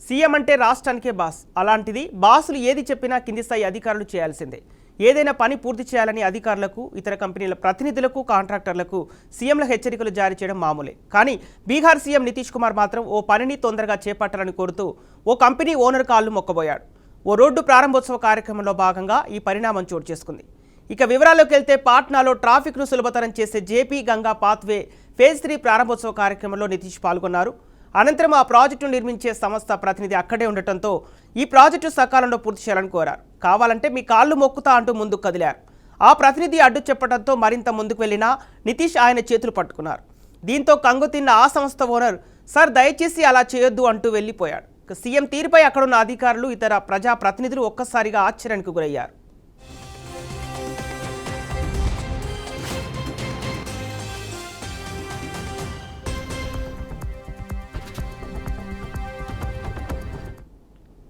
CM అంటే రాష్ట్రానికే boss. అలాంటిది బాసులు ఏది చెప్పినా కింది స్థాయి అధికారులు చేయాల్సిందే. ఏదైనా పని పూర్తి చేయాలని అధికారులకు, ఇతర కంపెనీల ప్రతినిధులకు, కాంట్రాక్టర్లకు సీఎంల హెచ్చరికలు జారీ చేయడం మామూలే. కానీ బీహార్ సీఎం నితీష్ కుమార్ మాత్రం ఓ పనిని తొందరగా చేపట్టాలని కోరుతూ ఓ కంపెనీ ఓనర్ కాళ్ళు మొక్కబోయాడు. ఓ రోడ్డు ప్రారంభోత్సవ కార్యక్రమంలో భాగంగా ఈ పరిణామం చోటు చేసుకుంది. ఇక వివరాల్లోకి వెళ్తే పాట్నాలో ట్రాఫిక్ను సులభతరం చేసే జేపీ గంగా పాత్వే ఫేజ్ 3 ప్రారంభోత్సవ కార్యక్రమంలో నితీష్ పాల్గొన్నారు. అనంతరం ఆ ప్రాజెక్టును నిర్మించే సంస్థ ప్రతినిధి అక్కడే ఉండటంతో ఈ ప్రాజెక్టు సకాలంలో పూర్తి చేయాలని కోరారు. కావాలంటే మీ కాళ్ళు మొక్కుతా అంటూ ముందుకు కదిలారు. ఆ ప్రతినిధి అడ్డు చెప్పడంతో మరింత ముందుకు వెళ్లినా నితీష్ ఆయన చేతులు పట్టుకున్నారు. దీంతో కంగుతిన్న ఆ సంస్థ ఓనర్ సార్ దయచేసి అలా చేయొద్దు అంటూ వెళ్లిపోయాడు. సీఎం తీరుపై అక్కడున్న అధికారులు, ఇతర ప్రజా ప్రతినిధులు ఒక్కసారిగా ఆశ్చర్యానికి గురయ్యారు.